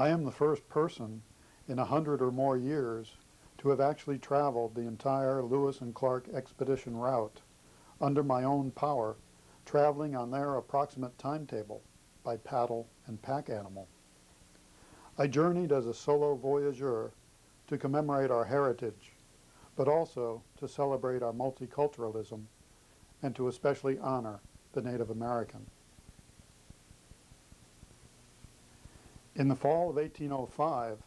I am the first person in 100 or more years to have actually traveled the entire Lewis and Clark expedition route under my own power, traveling on their approximate timetable by paddle and pack animal. I journeyed as a solo voyageur to commemorate our heritage, but also to celebrate our multiculturalism and to especially honor the Native American. In the fall of 1805,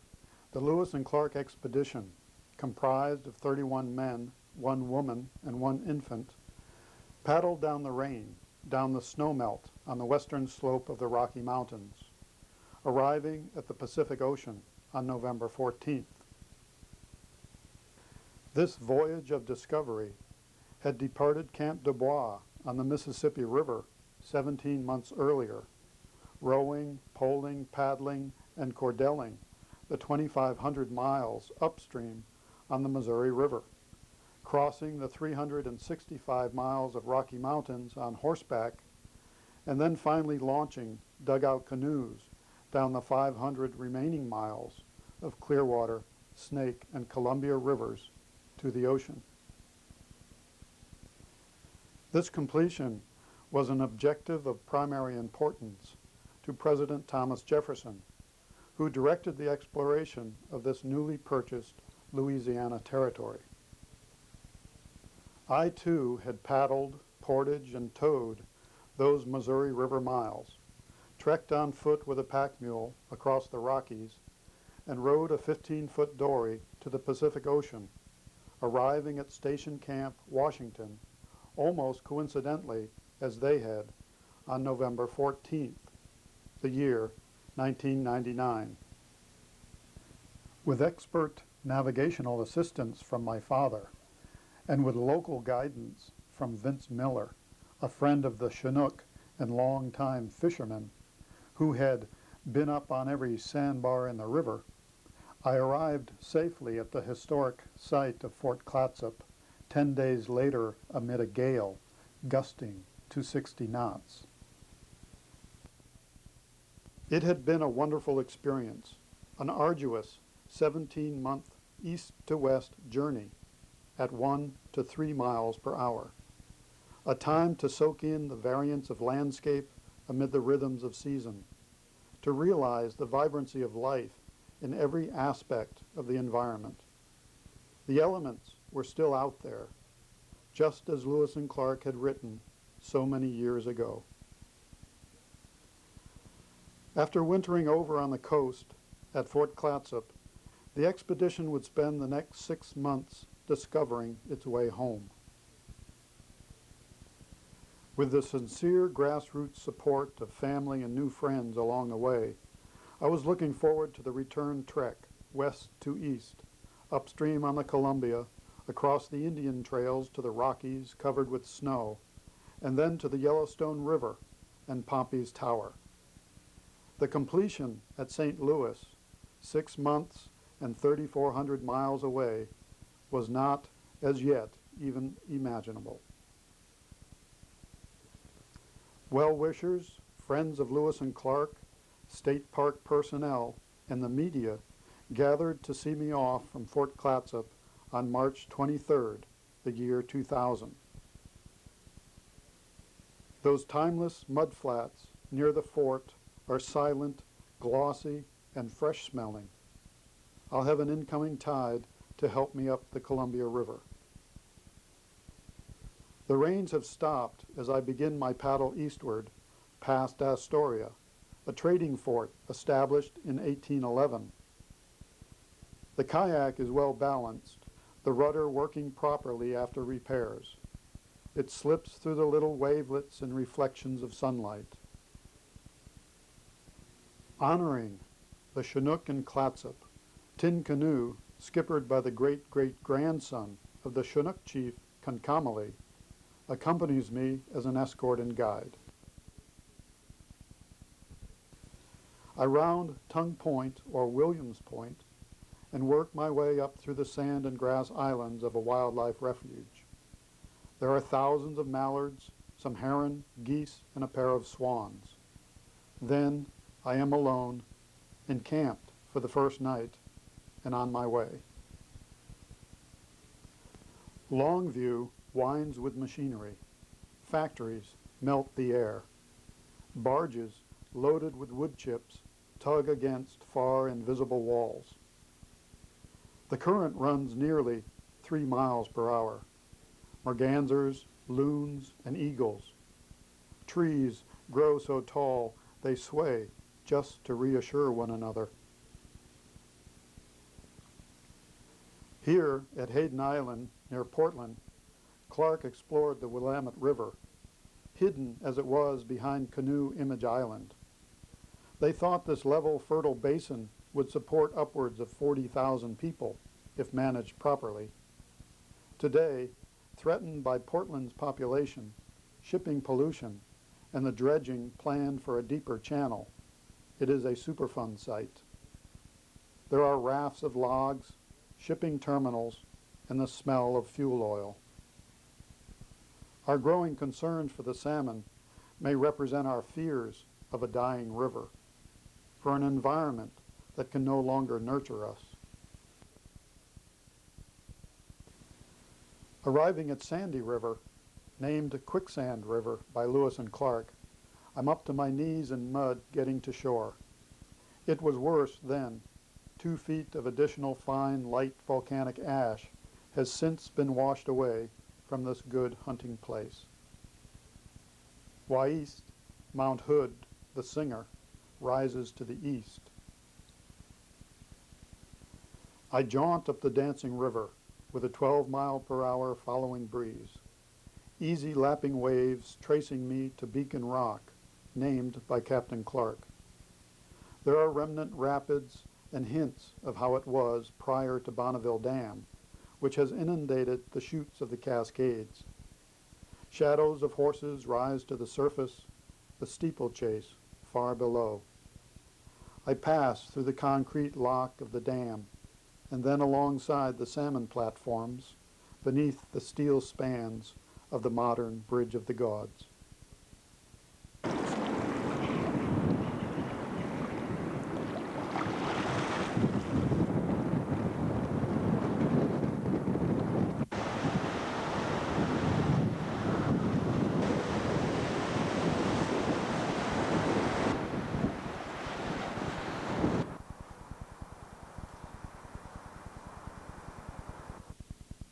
the Lewis and Clark expedition, comprised of 31 men, 1 woman, and 1 infant, paddled down the rain, down the snowmelt on the western slope of the Rocky Mountains, arriving at the Pacific Ocean on November 14th. This voyage of discovery had departed Camp du Bois on the Mississippi River 17 months earlier, rowing, poling, paddling, and cordelling the 2,500 miles upstream on the Missouri River, crossing the 365 miles of Rocky Mountains on horseback, and then finally launching dugout canoes down the 500 remaining miles of Clearwater, Snake, and Columbia rivers to the ocean. This completion was an objective of primary importance to President Thomas Jefferson, who directed the exploration of this newly purchased Louisiana territory. I too had paddled, portaged, and towed those Missouri River miles, trekked on foot with a pack mule across the Rockies, and rowed a 15-foot dory to the Pacific Ocean, arriving at Station Camp, Washington, almost coincidentally as they had, on November 14th, the year 1999. With expert navigational assistance from my father, and with local guidance from Vince Miller, a friend of the Chinook and longtime fisherman, who had been up on every sandbar in the river, I arrived safely at the historic site of Fort Clatsop 10 days later amid a gale gusting to 60 knots. It had been a wonderful experience, an arduous 17-month east-to-west journey at 1 to 3 miles per hour, a time to soak in the variance of landscape amid the rhythms of season, to realize the vibrancy of life in every aspect of the environment. The elements were still out there, just as Lewis and Clark had written so many years ago. After wintering over on the coast at Fort Clatsop, the expedition would spend the next 6 months discovering its way home. With the sincere grassroots support of family and new friends along the way, I was looking forward to the return trek west to east, upstream on the Columbia, across the Indian trails to the Rockies covered with snow, and then to the Yellowstone River and Pompey's Tower. The completion at St. Louis, 6 months and 3,400 miles away, was not, as yet, even imaginable. Well-wishers, friends of Lewis and Clark, state park personnel, and the media gathered to see me off from Fort Clatsop on March 23rd, the year 2000. Those timeless mudflats near the fort are silent, glossy, and fresh-smelling. I'll have an incoming tide to help me up the Columbia River. The rains have stopped as I begin my paddle eastward past Astoria, a trading fort established in 1811. The kayak is well balanced, the rudder working properly after repairs. It slips through the little wavelets and reflections of sunlight. Honoring the Chinook and Clatsop, Tin Canoe, skippered by the great-great-grandson of the Chinook chief Concamalee, accompanies me as an escort and guide. I round Tongue Point, or Williams Point, and work my way up through the sand and grass islands of a wildlife refuge. There are thousands of mallards, some heron, geese, and a pair of swans. Then I am alone, encamped for the first night and on my way. Longview winds with machinery. Factories melt the air. Barges loaded with wood chips tug against far invisible walls. The current runs nearly 3 miles per hour. Mergansers, loons, and eagles. Trees grow so tall they sway just to reassure one another. Here at Hayden Island near Portland, Clark explored the Willamette River, hidden as it was behind Canoe Image Island. They thought this level, fertile basin would support upwards of 40,000 people if managed properly. Today, threatened by Portland's population, shipping pollution, and the dredging planned for a deeper channel, it is a Superfund site. There are rafts of logs, shipping terminals, and the smell of fuel oil. Our growing concerns for the salmon may represent our fears of a dying river, for an environment that can no longer nurture us. Arriving at Sandy River, named Quicksand River by Lewis and Clark, I'm up to my knees in mud getting to shore. It was worse then. 2 feet of additional fine, light volcanic ash has since been washed away from this good hunting place. Wy'east, Mount Hood, the Singer, rises to the east. I jaunt up the dancing river with a 12-mile-per-hour following breeze. Easy lapping waves tracing me to Beacon Rock, named by Captain Clark. There are remnant rapids and hints of how it was prior to Bonneville Dam, which has inundated the chutes of the Cascades. Shadows of horses rise to the surface, the steeplechase far below. I pass through the concrete lock of the dam, and then alongside the salmon platforms, beneath the steel spans of the modern Bridge of the Gods.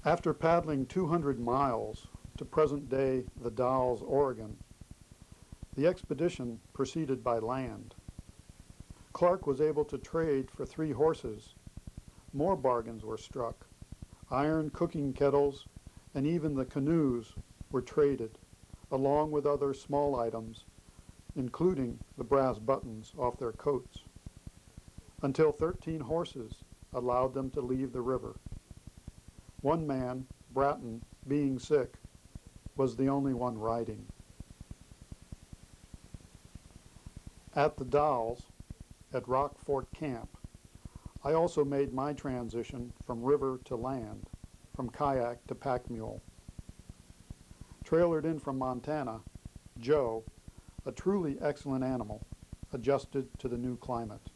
After paddling 200 miles to present-day The Dalles, Oregon, the expedition proceeded by land. Clark was able to trade for 3 horses. More bargains were struck. Iron cooking kettles and even the canoes were traded, along with other small items, including the brass buttons off their coats, until 13 horses allowed them to leave the river. One man, Bratton, being sick, was the only one riding. At the Dalles, at Rock Fort Camp, I also made my transition from river to land, from kayak to pack mule. Trailered in from Montana, Joe, a truly excellent animal, adjusted to the new climate.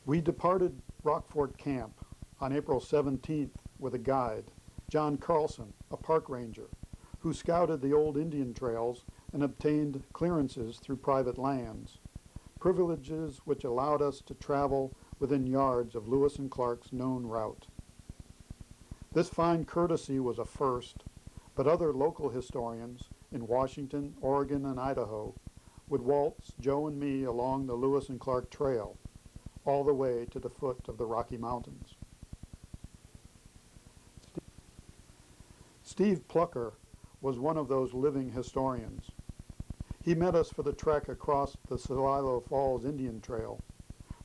We departed Rock Fort Camp on April 17th with a guide, John Carlson, a park ranger, who scouted the old Indian trails and obtained clearances through private lands, privileges which allowed us to travel within yards of Lewis and Clark's known route. This fine courtesy was a first, but other local historians in Washington, Oregon, and Idaho would waltz Joe and me along the Lewis and Clark Trail, all the way to the foot of the Rocky Mountains. Steve Plucker was one of those living historians. He met us for the trek across the Celilo Falls Indian Trail,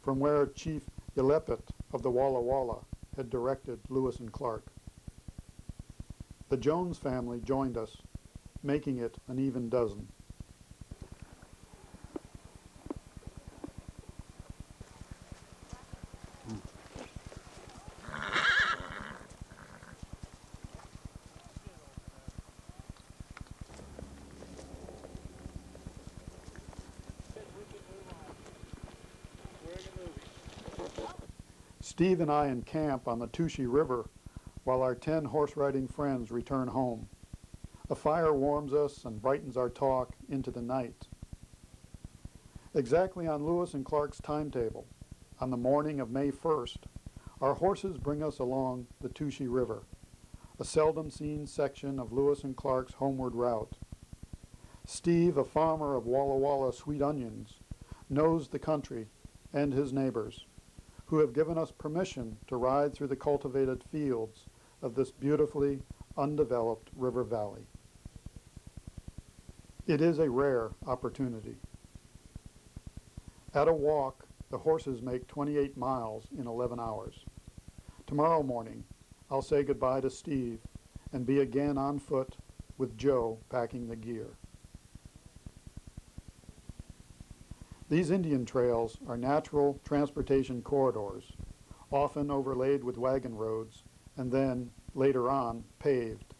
from where Chief Yellowstone of the Walla Walla had directed Lewis and Clark. The Jones family joined us, making it an even dozen. Steve and I encamp on the Touchy River while our 10 horse-riding friends return home. A fire warms us and brightens our talk into the night. Exactly on Lewis and Clark's timetable, on the morning of May 1st, our horses bring us along the Touchy River, a seldom seen section of Lewis and Clark's homeward route. Steve, a farmer of Walla Walla sweet onions, knows the country and his neighbors, who have given us permission to ride through the cultivated fields of this beautifully undeveloped river valley. It is a rare opportunity. At a walk, the horses make 28 miles in 11 hours. Tomorrow morning, I'll say goodbye to Steve and be again on foot with Joe packing the gear. These Indian trails are natural transportation corridors, often overlaid with wagon roads and then, later on, paved.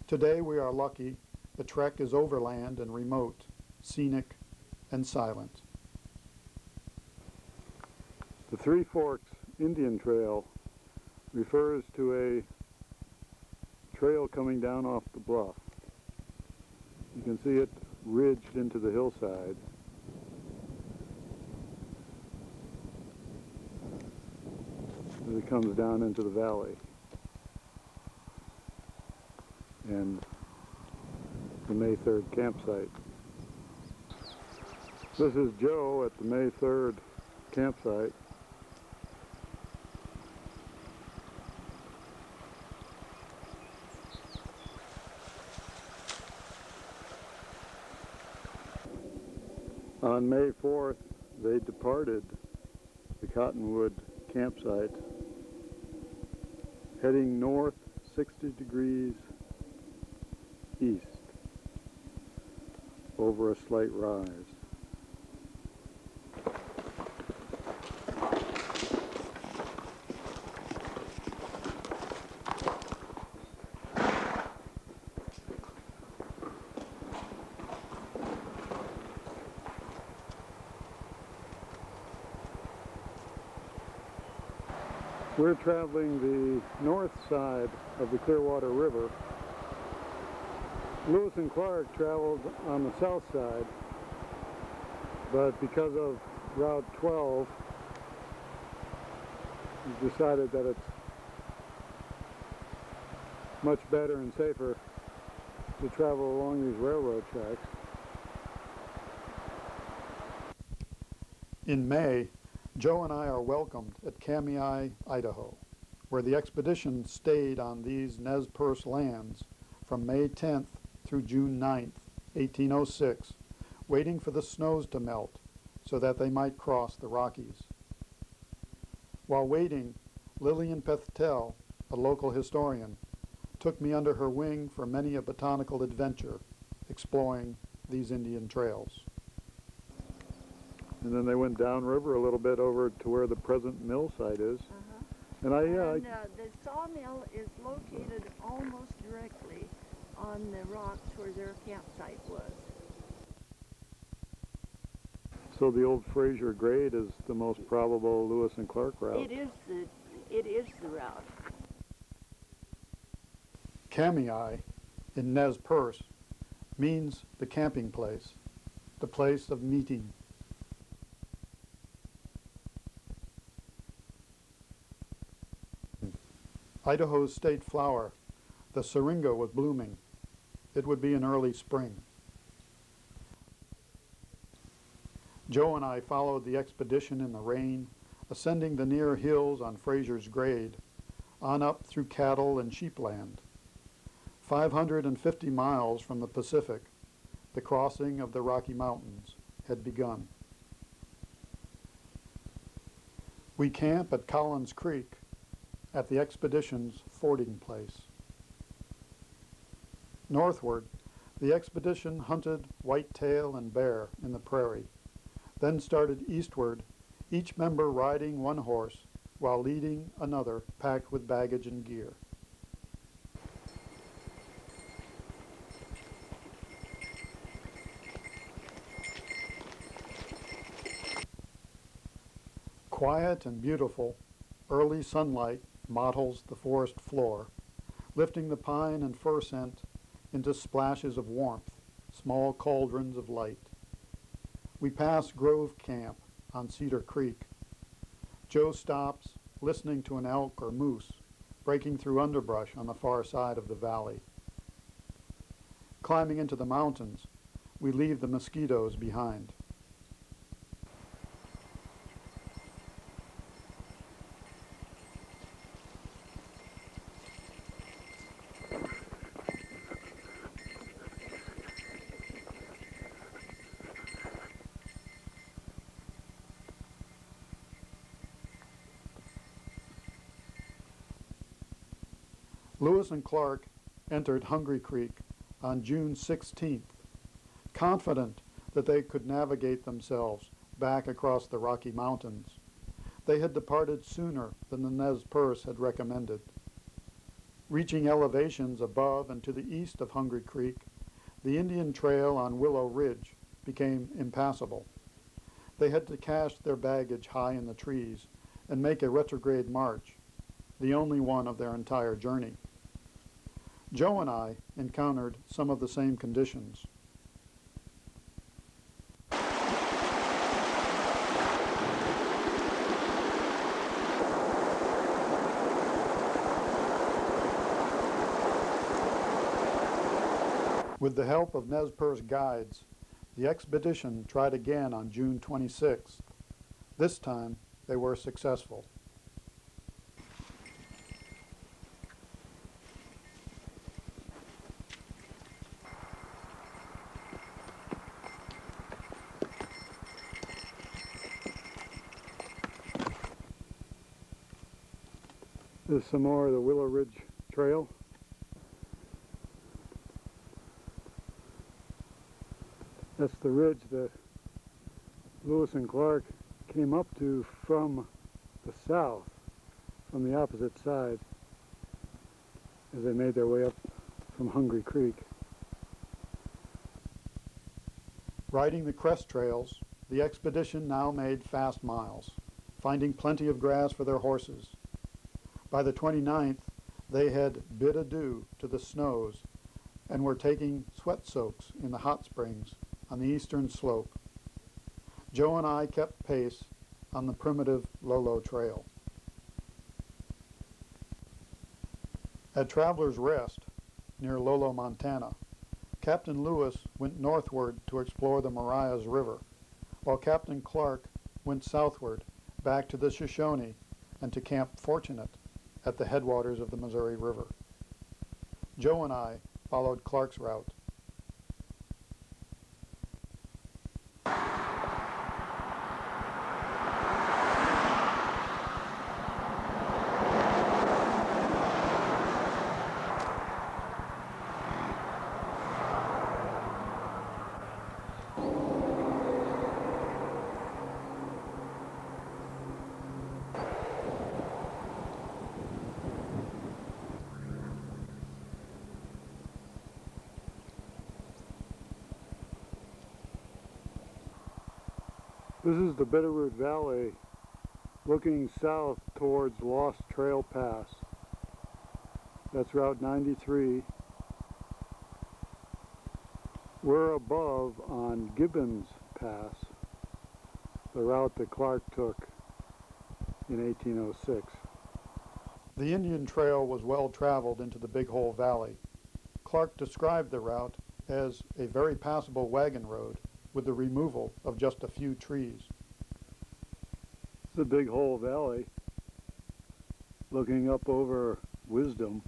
Today we are lucky the trek is overland and remote, scenic, and silent. The Three Forks Indian Trail refers to a trail coming down off the bluff. You can see it ridged into the hillside. As it comes down into the valley. And the May 3rd campsite. This is Joe at the May 3rd campsite. On May 4th, they departed the Cottonwood campsite, heading north 60 degrees east over a slight rise. We're traveling the north side of the Clearwater River. Lewis and Clark traveled on the south side, but because of Route 12, we decided that it's much better and safer to travel along these railroad tracks. In May, Joe and I are welcomed at Kamiah, Idaho, where the expedition stayed on these Nez Perce lands from May 10th through June 9th, 1806, waiting for the snows to melt so that they might cross the Rockies. While waiting, Lillian Pethtel, a local historian, took me under her wing for many a botanical adventure, exploring these Indian trails. And then they went downriver a little bit over to where the present mill site is. And the sawmill is located almost directly on the rocks where their campsite was. So the old Fraser grade is the most probable Lewis and Clark route. It is the route. Kamiah in Nez Perce means the camping place, the place of meeting. Idaho's state flower, the syringa, was blooming. It would be in early spring. Joe and I followed the expedition in the rain, ascending the near hills on Fraser's grade, on up through cattle and sheepland. 550 miles from the Pacific, the crossing of the Rocky Mountains had begun. We camp at Collins Creek, at the expedition's fording place. Northward, the expedition hunted whitetail and bear in the prairie, then started eastward, each member riding one horse while leading another packed with baggage and gear. Quiet and beautiful, Early sunlight mottles the forest floor, lifting the pine and fir scent into splashes of warmth, small cauldrons of light. We pass Grove Camp on Cedar Creek. Joe stops, listening to an elk or moose breaking through underbrush on the far side of the valley. Climbing into the mountains, we leave the mosquitoes behind. Lewis and Clark entered Hungry Creek on June 16th, confident that they could navigate themselves back across the Rocky Mountains. They had departed sooner than the Nez Perce had recommended. Reaching elevations above and to the east of Hungry Creek, the Indian Trail on Willow Ridge became impassable. They had to cache their baggage high in the trees and make a retrograde march, the only one of their entire journey. Joe and I encountered some of the same conditions. With the help of Nez Perce guides, the expedition tried again on June 26th. This time, they were successful. There's some more of the Willow Ridge Trail. That's the ridge that Lewis and Clark came up to from the south, from the opposite side, as they made their way up from Hungry Creek. Riding the crest trails, the expedition now made fast miles, finding plenty of grass for their horses. By the 29th, they had bid adieu to the snows and were taking sweat soaks in the hot springs on the eastern slope. Joe and I kept pace on the primitive Lolo Trail. At Traveler's Rest, near Lolo, Montana, Captain Lewis went northward to explore the Marias River, while Captain Clark went southward back to the Shoshone and to Camp Fortunate at the headwaters of the Missouri River. Joe and I followed Clark's route. This is the Bitterroot Valley looking south towards Lost Trail Pass. That's Route 93. We're above on Gibbons Pass, the route that Clark took in 1806. The Indian Trail was well traveled into the Big Hole Valley. Clark described the route as a very passable wagon road with the removal of just a few trees. The Big Hole Valley, looking up over Wisdom.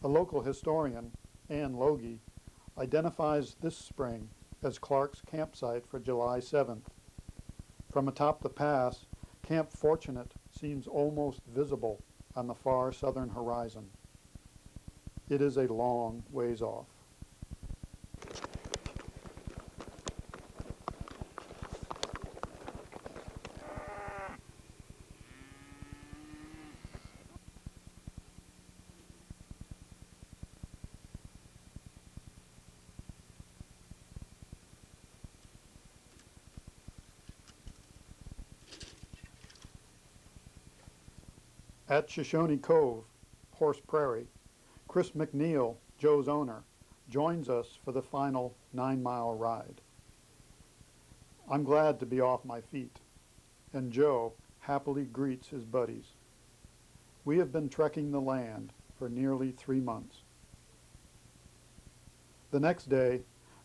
A local historian, Ann Logie, identifies this spring as Clark's campsite for July 7th. From atop the pass, Camp Fortunate seems almost visible on the far southern horizon. It is a long ways off. At Shoshone Cove, Horse Prairie, Chris McNeil, Joe's owner, joins us for the final 9-mile ride. I'm glad to be off my feet, and Joe happily greets his buddies. We have been trekking the land for nearly 3 months. The next day,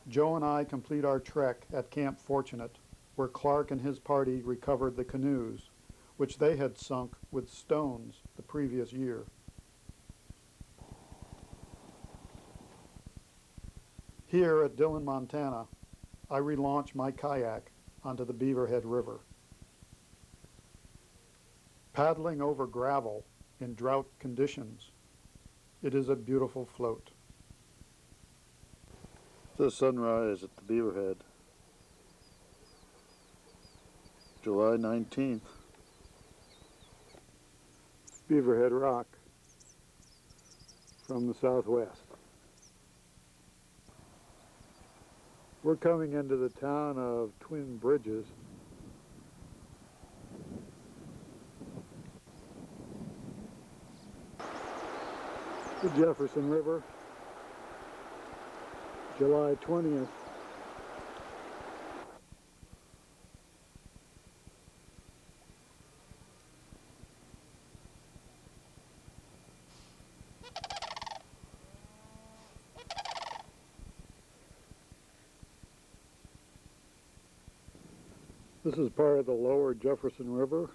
Joe and I complete our trek at Camp Fortunate, where Clark and his party recovered the canoes, which they had sunk with stones the previous year. Here at Dillon, Montana, I relaunch my kayak onto the Beaverhead River. Paddling over gravel in drought conditions, it is a beautiful float. The sunrise at the Beaverhead, July 19th. Beaverhead Rock from the southwest. We're coming into the town of Twin Bridges. The Jefferson River, July 20th. This is part of the lower Jefferson River.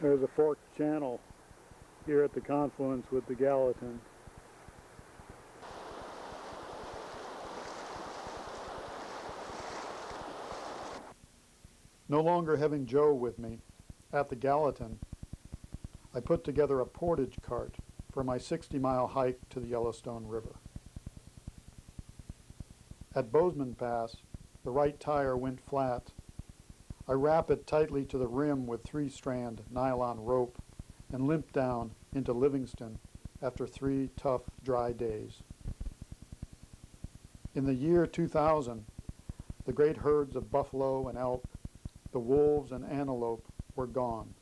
There's a forked channel here at the confluence with the Gallatin. No longer having Joe with me at the Gallatin, I put together a portage cart for my 60-mile hike to the Yellowstone River. At Bozeman Pass, the right tire went flat. I wrap it tightly to the rim with 3-strand nylon rope and limp down into Livingston after 3 tough, dry days. In the year 2000, the great herds of buffalo and elk, the wolves and antelope were gone.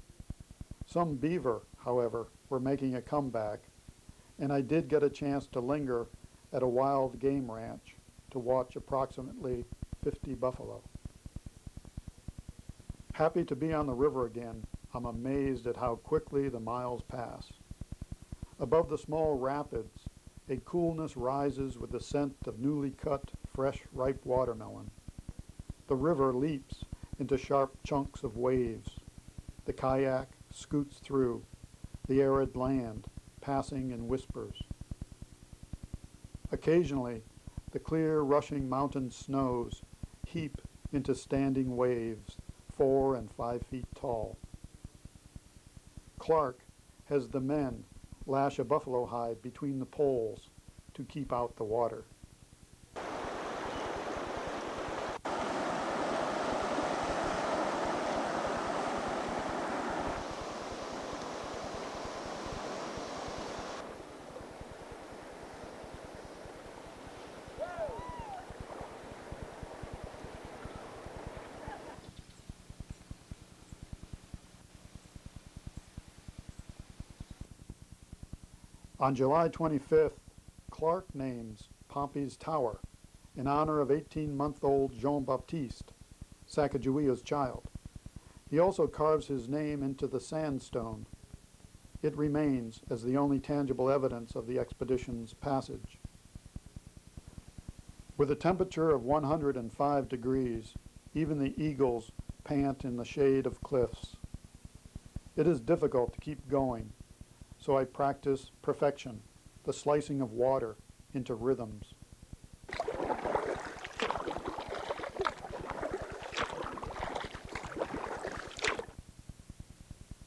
Some beaver, however, were making a comeback, and I did get a chance to linger at a wild game ranch to watch approximately 50 buffalo. Happy to be on the river again, I'm amazed at how quickly the miles pass. Above the small rapids, a coolness rises with the scent of newly cut, fresh, ripe watermelon. The river leaps into sharp chunks of waves. The kayak scoots through the arid land, passing in whispers. Occasionally, the clear, rushing mountain snows heap into standing waves, 4 and 5 feet tall. Clark has the men lash a buffalo hide between the poles to keep out the water. On July 25th, Clark names Pompey's Tower in honor of 18-month-old Jean-Baptiste, Sacagawea's child. He also carves his name into the sandstone. It remains as the only tangible evidence of the expedition's passage. With a temperature of 105 degrees, even the eagles pant in the shade of cliffs. It is difficult to keep going, so I practice perfection, the slicing of water into rhythms.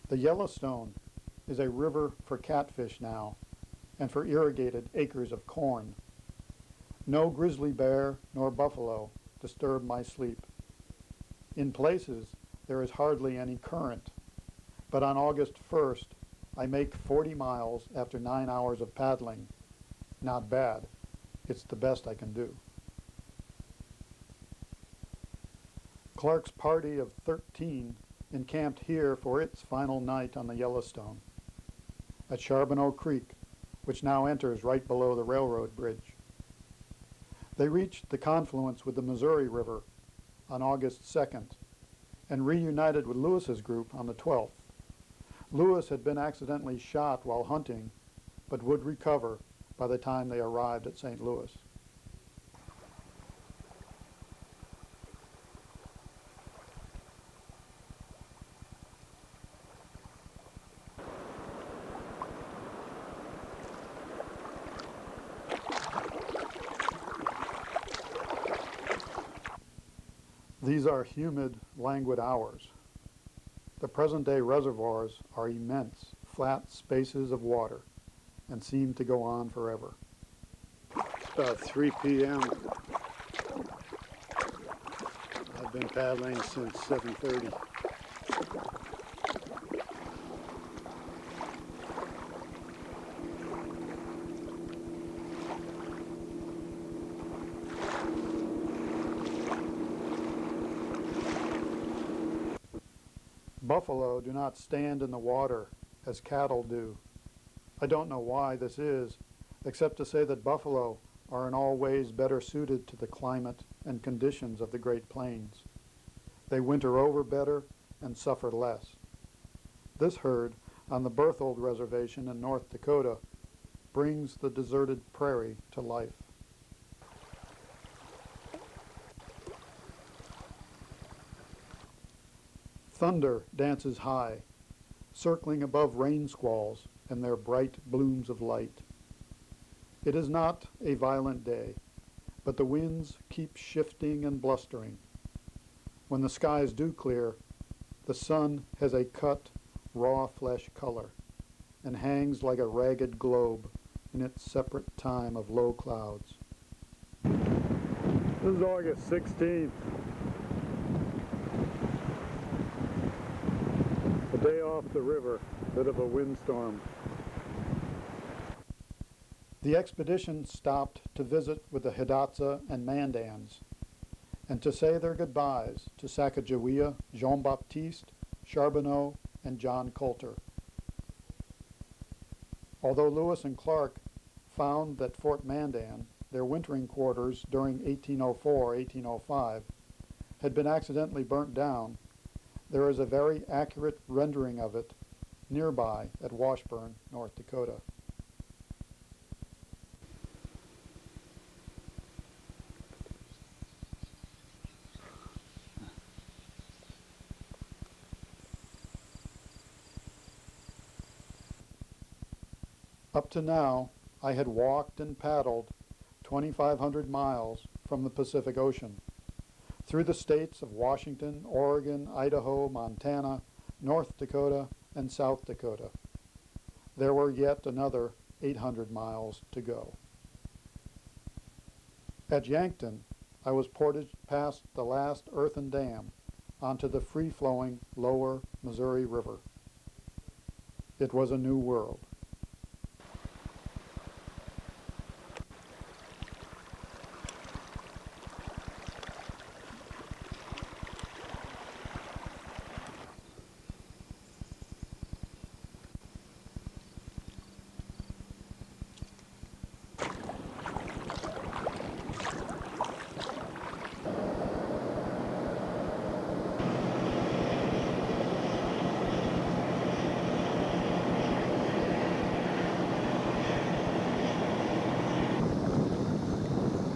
The Yellowstone is a river for catfish now, and for irrigated acres of corn. No grizzly bear nor buffalo disturb my sleep. In places, there is hardly any current, But on August 1st, I make 40 miles after 9 hours of paddling. Not bad. It's the best I can do. Clark's party of 13 encamped here for its final night on the Yellowstone, at Charbonneau Creek, which now enters right below the railroad bridge. They reached the confluence with the Missouri River on August 2nd and reunited with Lewis's group on the 12th. Lewis had been accidentally shot while hunting, but would recover by the time they arrived at St. Louis. These are humid, languid hours. The present-day reservoirs are immense, flat spaces of water and seem to go on forever. It's about 3 p.m. I've been paddling since 7:30. Buffalo do not stand in the water as cattle do. I don't know why this is, except to say that buffalo are in all ways better suited to the climate and conditions of the Great Plains. They winter over better and suffer less. This herd on the Berthold Reservation in North Dakota brings the deserted prairie to life. Thunder dances high, circling above rain squalls and their bright blooms of light. It is not a violent day, but the winds keep shifting and blustering. When the skies do clear, the sun has a cut, raw flesh color and hangs like a ragged globe in its separate time of low clouds. This is August 16th. A day off the river, bit of a windstorm. The expedition stopped to visit with the Hidatsa and Mandans, and to say their goodbyes to Sacagawea, Jean-Baptiste, Charbonneau, and John Coulter. Although Lewis and Clark found that Fort Mandan, their wintering quarters during 1804-1805, had been accidentally burnt down, there is a very accurate rendering of it nearby at Washburn, North Dakota. Up to now, I had walked and paddled 2,500 miles from the Pacific Ocean, through the states of Washington, Oregon, Idaho, Montana, North Dakota, and South Dakota. There were yet another 800 miles to go. At Yankton, I was portaged past the last earthen dam onto the free-flowing lower Missouri River. It was a new world.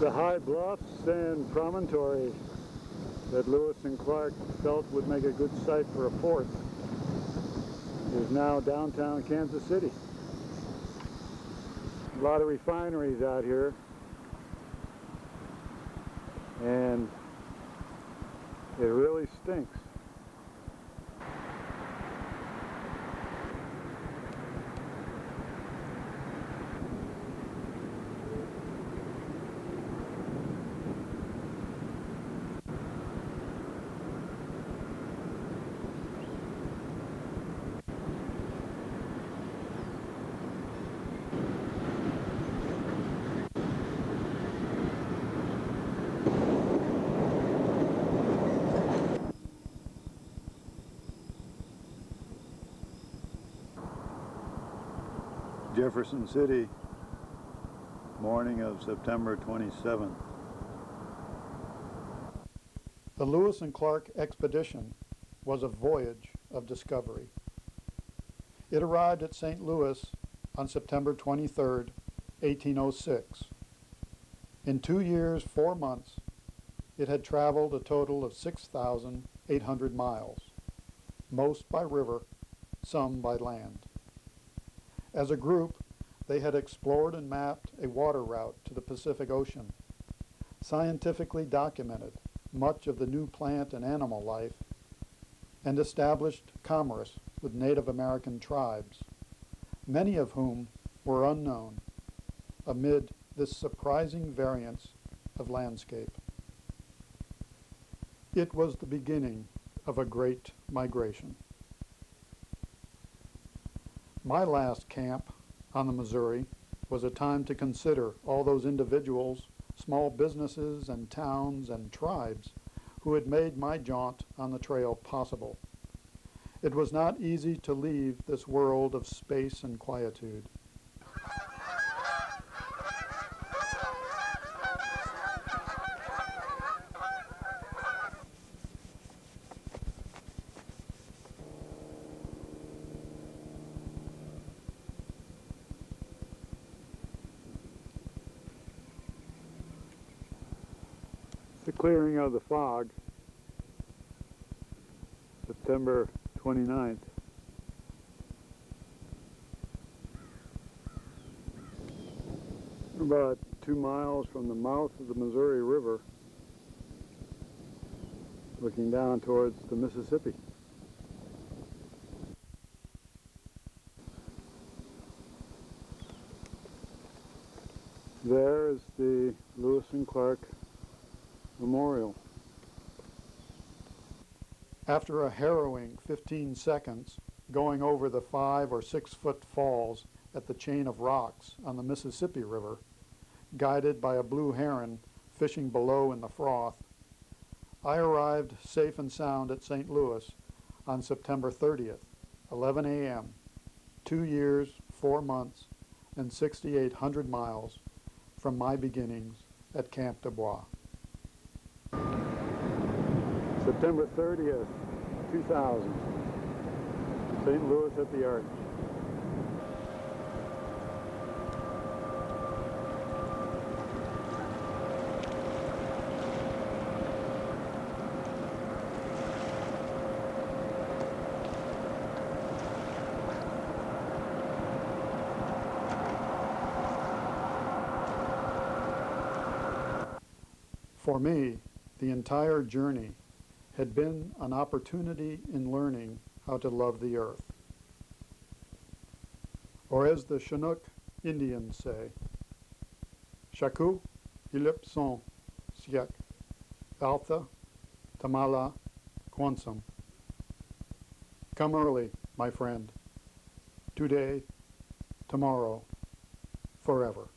The high bluffs and promontory that Lewis and Clark felt would make a good site for a fort is now downtown Kansas City. A lot of refineries out here, and it really stinks. Jefferson City, morning of September 27th. The Lewis and Clark expedition was a voyage of discovery. It arrived at St. Louis on September 23rd, 1806. In 2 years, 4 months, it had traveled a total of 6,800 miles, most by river, some by land. As a group, they had explored and mapped a water route to the Pacific Ocean, scientifically documented much of the new plant and animal life, and established commerce with Native American tribes, many of whom were unknown amid this surprising variance of landscape. It was the beginning of a great migration. My last camp on the Missouri was a time to consider all those individuals, small businesses and towns and tribes who had made my jaunt on the trail possible. It was not easy to leave this world of space and quietude. The clearing of the fog, September 29th. About 2 miles from the mouth of the Missouri River, looking down towards the Mississippi. There is the Lewis and Clark Memorial. After a harrowing 15 seconds going over the 5 or 6 foot falls at the chain of rocks on the Mississippi River, guided by a blue heron fishing below in the froth, I arrived safe and sound at St. Louis on September 30th, 11 a.m., 2 years, 4 months, and 6,800 miles from my beginnings at Camp de Bois. September 30th, 2000, St. Louis at the Arch. For me, the entire journey had been an opportunity in learning how to love the earth. Or as the Chinook Indians say, Shaku ilip son siak, Altha tamala quansum. Come early, my friend, today, tomorrow, forever.